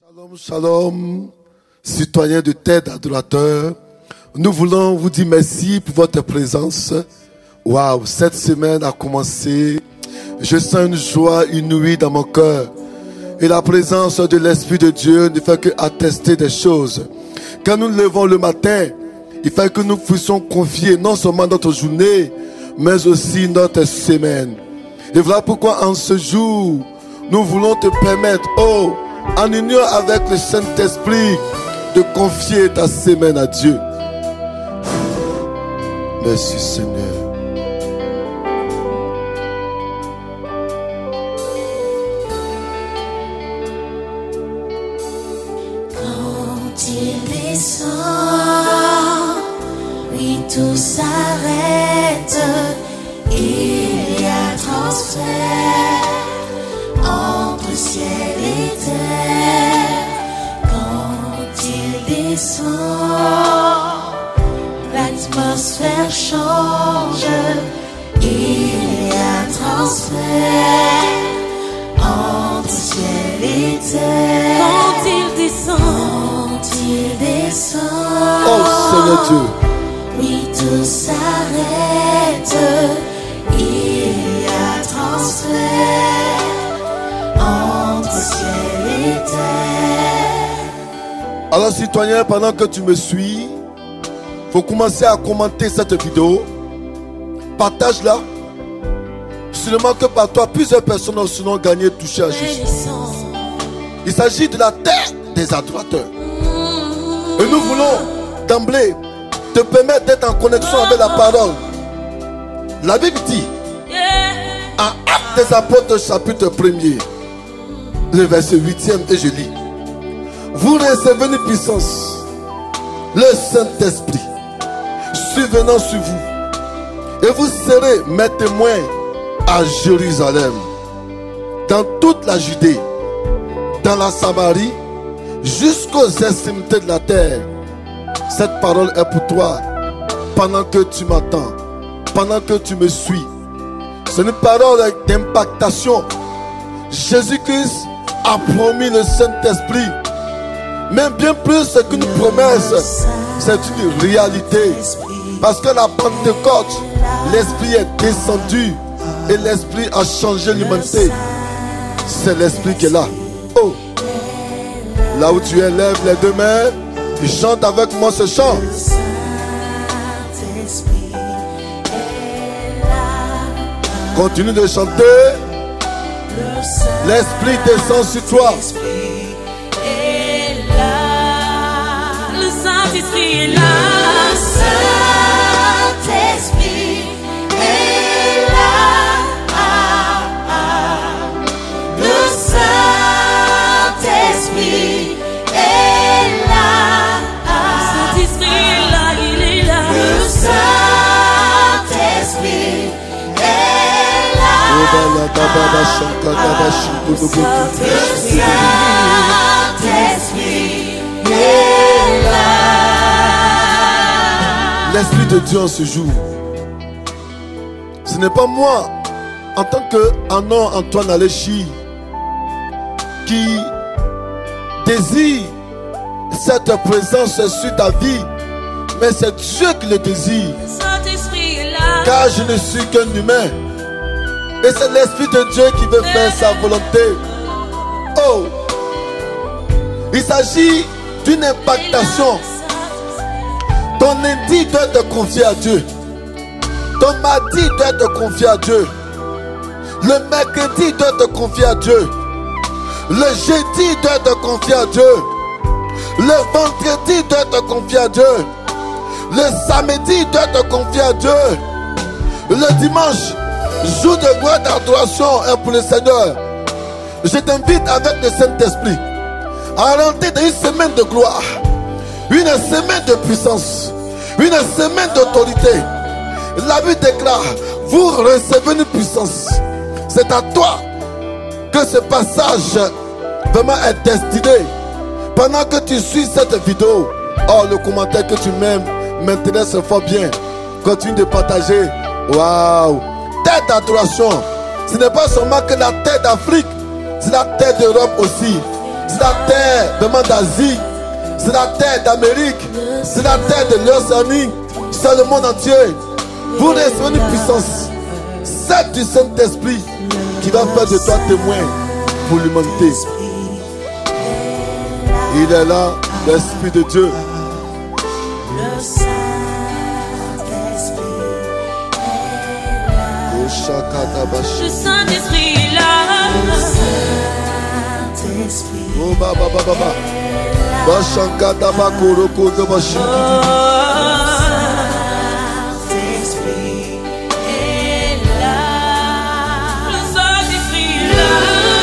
Shalom, shalom, citoyens de terre d'adorateurs. Nous voulons vous dire merci pour votre présence. Waouh, cette semaine a commencé. Je sens une joie inouïe dans mon cœur. Et la présence de l'Esprit de Dieu ne fait que attester des choses. Quand nous nous levons le matin, il fait que nous puissions confier non seulement notre journée, mais aussi notre semaine. Et voilà pourquoi en ce jour, nous voulons te permettre, en union avec le Saint-Esprit, de confier ta semaine à Dieu. Merci Seigneur. Quand il descend, oui, tout s'arrête. Il y a transfert entre ciel et terre. Quand il descend, l'atmosphère change. Il y a transfert entre ciel et terre. Quand il descend, Oh Seigneur Dieu, oui, tout s'arrête. Il y a transfert entre ciel et terre. alors citoyen, pendant que tu me suis, il faut commencer à commenter cette vidéo. Partage-la. Seulement que par toi, plusieurs personnes seront gagnées, touchées à Jésus. Il s'agit de la terre des adorateurs. Et nous voulons d'emblée te permettre d'être en connexion avec la parole. La Bible dit, en Actes des Apôtres chapitre 1er, le verset 8e, et je lis: vous recevez une puissance, le Saint-Esprit survenant sur vous, et vous serez mes témoins à Jérusalem, dans toute la Judée, dans la Samarie, jusqu'aux extrémités de la terre. Cette parole est pour toi pendant que tu m'entends, pendant que tu me suis. C'est une parole d'impactation. Jésus-Christ a promis le Saint-Esprit. Mais bien plus qu'une promesse, c'est une réalité. Parce que la Pentecôte, l'Esprit est descendu et l'Esprit a changé l'humanité. C'est l'Esprit qui est là. Oh, là où tu es, lève les deux mains et chante avec moi ce chant. Continue de chanter. L'Esprit descend sur toi. Le Saint-Esprit est là. Le Saint-Esprit est là. Le Saint-Esprit est là. Le Saint-Esprit est là, il est là. Le Saint-Esprit est là. Le Saint-Esprit est là. L'Esprit de Dieu en ce jour. Ce n'est pas moi, en tant qu'Anon Antoine Aléchi, qui désire cette présence sur ta vie, mais c'est Dieu qui le désire. Le Saint-Esprit est là. Car je ne suis qu'un humain. Et c'est l'Esprit de Dieu qui veut faire sa volonté. Oh, il s'agit d'une impactation. Ton lundi doit te confier à Dieu. Ton mardi doit te confier à Dieu. Le mercredi doit te confier à Dieu. Le jeudi doit te confier à Dieu. Le vendredi doit te confier à Dieu. Le samedi doit te confier à Dieu. Le dimanche, jour de gloire d'adoration est pour le Seigneur. Je t'invite avec le Saint-Esprit à rentrer dans une semaine de gloire, une semaine de puissance, une semaine d'autorité. La Bible déclare, vous recevez une puissance. C'est à toi que ce passage vraiment est destiné. Pendant que tu suis cette vidéo, le commentaire que tu m'aimes m'intéresse fort bien. Continue de partager. Waouh! Terre d'adoration. Ce n'est pas seulement que la terre d'Afrique, c'est la terre d'Europe aussi. C'est la terre vraiment d'Asie. C'est la terre d'Amérique. C'est la terre de l'Océanie. C'est le monde entier. Vous recevez une puissance. C'est du Saint-Esprit qui va faire de toi témoin pour l'humanité. Il est là, l'Esprit de Dieu. Le Saint-Esprit est là. Le Saint-Esprit est là. Le Saint-Esprit Oh baba baba baba. Bashanga daba koroko de bashiki. Saint-Esprit est là. Le Saint-Esprit est là. Le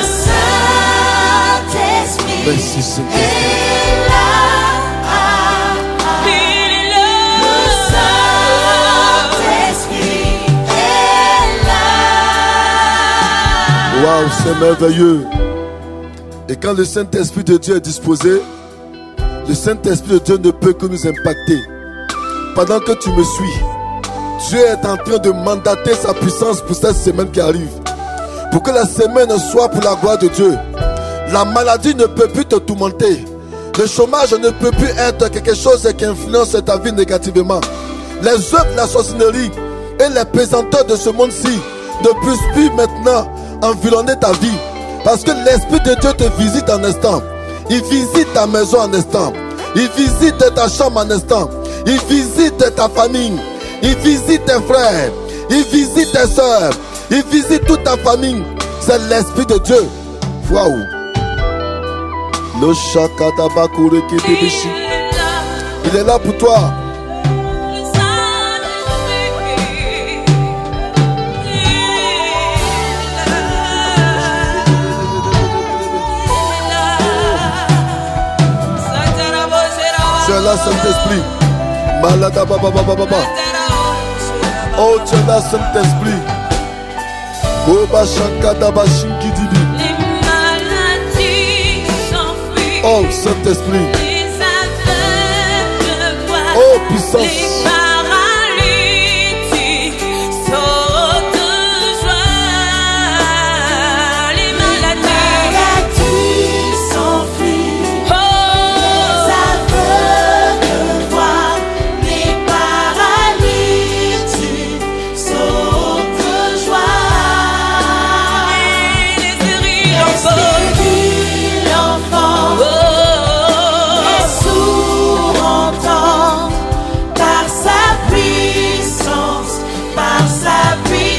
Saint-Esprit Merci Seigneur. est là. Il est là. Le Saint-Esprit est là. Waouh, c'est merveilleux. Et quand le Saint-Esprit de Dieu est disposé, le Saint-Esprit de Dieu ne peut que nous impacter. Pendant que tu me suis, Dieu est en train de mandater sa puissance pour cette semaine qui arrive. Pour que la semaine soit pour la gloire de Dieu. La maladie ne peut plus te tourmenter. Le chômage ne peut plus être quelque chose qui influence ta vie négativement. Les œuvres de la sorcellerie et les pesanteurs de ce monde-ci ne puissent plus maintenant environner ta vie. Parce que l'Esprit de Dieu te visite en instant. Il visite ta maison en instant. Il visite ta chambre en instant. Il visite ta famille. Il visite tes frères. Il visite tes soeurs. Il visite toute ta famille. C'est l'Esprit de Dieu. Waouh. Le Shakadabakure Kidibishi. Il est là pour toi. Tu es là, Saint-Esprit. Malada baba baba baba. Oh, tu es là, Saint-Esprit. Oh, Bashakada Bashinki Dibi. Les maladies s'enfuient. Oh, Saint-Esprit. Les aveugles voient. Oh, puissance. Les paralytiques sautent de joie. Les maladies s'enfuient. Oh, les aveugles voient. Les paralytiques sautent de joie. Et les stérile l'enfant. Les sourds entendent par sa puissance, par sa puissance.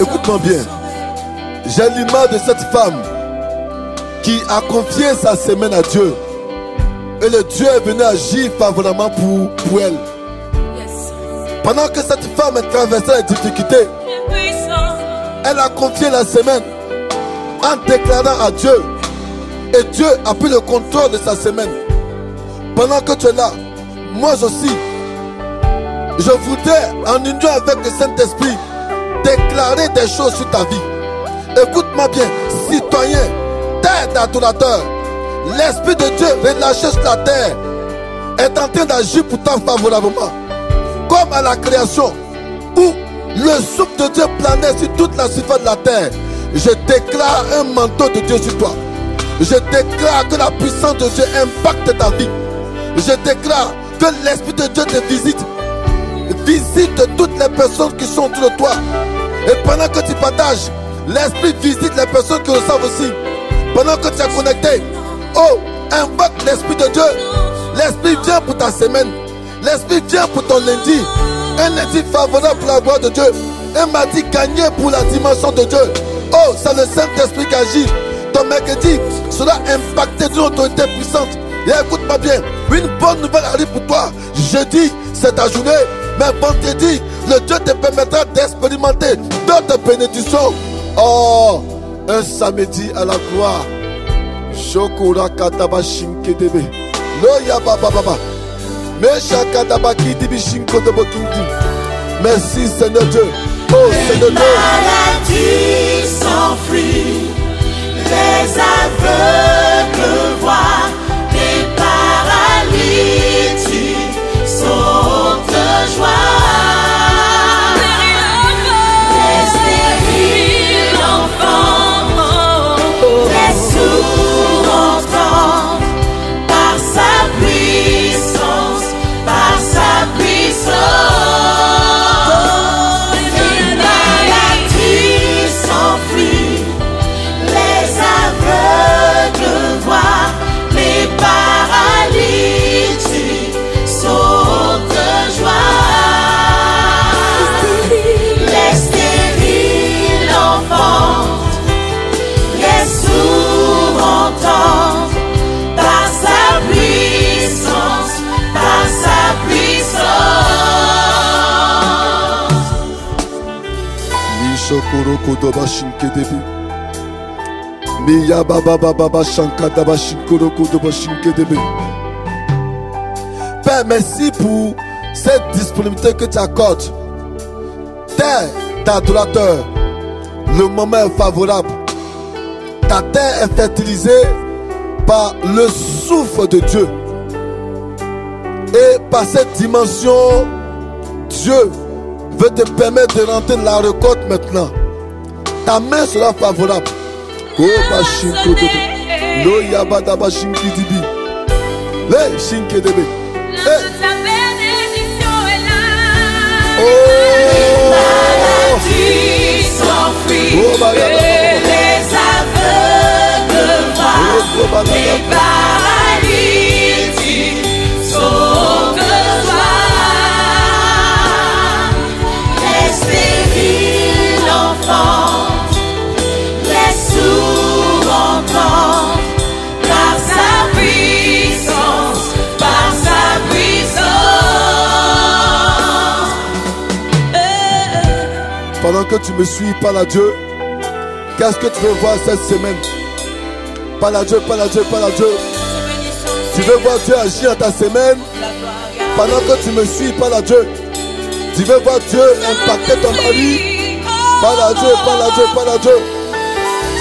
Écoute-moi bien. J'ai l'image de cette femme qui a confié sa semaine à Dieu. Et le Dieu est venu agir favorablement pour elle. Pendant que cette femme traversait les difficultés, elle a confié la semaine en déclarant à Dieu. Et Dieu a pris le contrôle de sa semaine. Pendant que tu es là, moi aussi, je voudrais, en union avec le Saint-Esprit, déclarer des choses sur ta vie. Écoute-moi bien, citoyen, terre d'adorateur, l'Esprit de Dieu relâché sur la terre est en train d'agir pour toi favorablement. Comme à la création, où le souffle de Dieu planait sur toute la surface de la terre. Je déclare un manteau de Dieu sur toi. Je déclare que la puissance de Dieu impacte ta vie. Je déclare que l'Esprit de Dieu te visite. Visite toutes les personnes qui sont autour de toi. Et pendant que tu partages, l'Esprit visite les personnes qui le savent aussi. Pendant que tu es connecté, oh, invoque l'Esprit de Dieu. L'Esprit vient pour ta semaine. L'Esprit vient pour ton lundi. Un lundi favorable pour la gloire de Dieu. Un mardi gagné pour la dimension de Dieu. Oh, c'est le Saint-Esprit qui agit. Ton mercredi sera impacté d'une autorité puissante. Et écoute-moi bien, une bonne nouvelle arrive pour toi. Jeudi, c'est ta journée. Mais vendredi, le Dieu te permettra d'expérimenter d'autres bénédictions. Oh, un samedi à la gloire. Shokura kataba shinkedebe. Loya baba baba. Merci Seigneur Dieu. Oh Seigneur Dieu. Les maladies s'enfuient. Les aveugles voient. Les paralytiques sautent de joie. Les stériles Père, merci pour cette disponibilité que tu accordes. Terre d'adorateur, le moment est favorable. Ta terre est fertilisée par le souffle de Dieu. Et par cette dimension, Dieu veut te permettre de rentrer la récolte maintenant. Ta main sera favorable. Oh, Bashinko Debe. Lo Yabada Bashinki Dibi. Le Shinke Debe. Ta bénédiction est là. Oh, Maladie s'enfuit. Oh, Et les aveugles voient. Les paralytiques sont de joie. Les stériles enfantent. Les sourds entendent. Par sa puissance. Par sa puissance. pendant que tu me suis, parle à Dieu. Qu'est-ce que tu veux voir cette semaine? Parle à Dieu, parle à Dieu, parle à Dieu. Tu veux voir Dieu agir dans ta semaine? Pendant que tu me suis, parle à Dieu. Tu veux voir Dieu impacter ton mari? Parle à Dieu, parle à Dieu, parle à Dieu.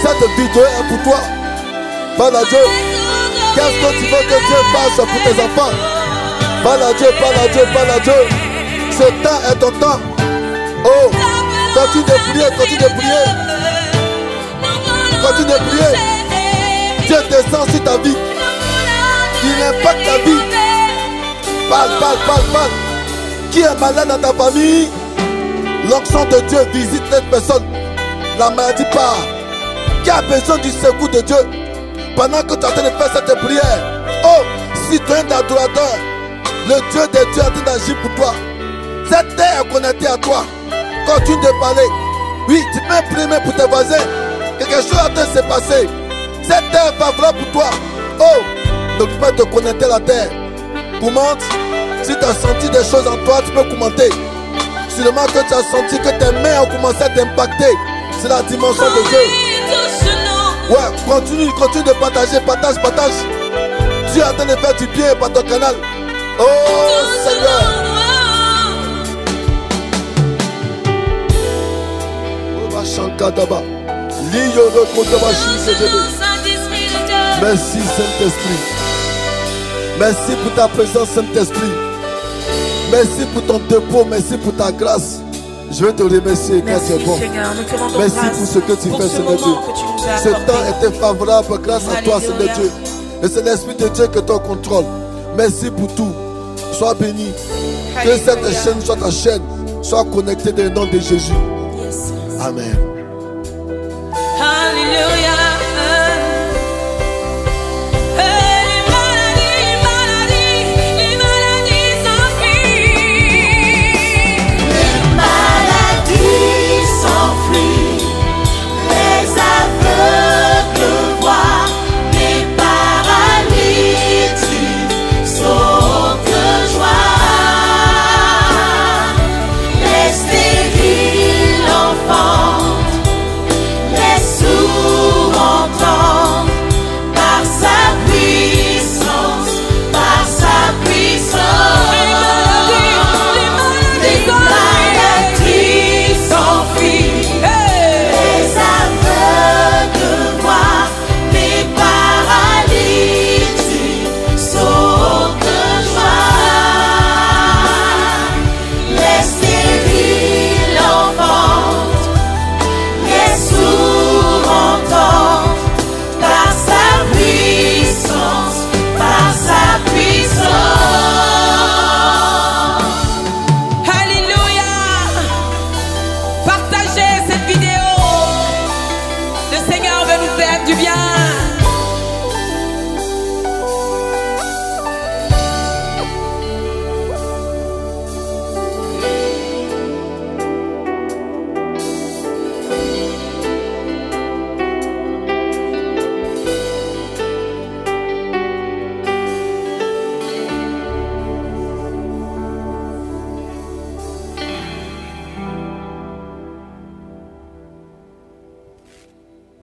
Cette vidéo est pour toi. Parle à Dieu. Qu'est-ce que tu veux que Dieu fasse pour tes enfants? Parle à Dieu, parle à Dieu, parle à Dieu. Ce temps est ton temps. Oh, continue de prier, continue de prier. Continue de prier. Dieu descend sur ta vie. Il impacte ta vie. Parle, parle, parle, parle. Qui est malade dans ta famille? L'onction de Dieu visite cette personne. La maladie part. Qui a besoin du secours de Dieu? Pendant que tu es en train de faire cette prière, oh, citoyen d'adorateur, le Dieu des dieux est en train d'agir pour toi. Cette terre est connectée à toi. Continue de parler. Oui, tu peux imprimer pour tes voisins. Quelque chose est en train de se passer. Cette terre est favorable pour toi. Oh, donc tu peux te connecter à la terre. Commente. Si tu as senti des choses en toi, tu peux commenter. Seulement que tu as senti que tes mains ont commencé à t'impacter. C'est la dimension de Dieu. Ouais, continue, continue de partager, partage, partage. Dieu est en train de faire du bien par ton canal. Oh Seigneur. Merci Saint-Esprit. Merci pour ta présence Saint-Esprit. Merci pour ton dépôt, merci pour ta grâce. Je vais te remercier car tu es bon. Merci pour ce que tu fais, Seigneur Dieu. Ce temps était favorable grâce à toi, Seigneur Dieu. Et c'est l'Esprit de Dieu que tu contrôles. Merci pour tout. Sois béni. Que cette chaîne soit ta chaîne. Sois connectée dans le nom de Jésus. Amen.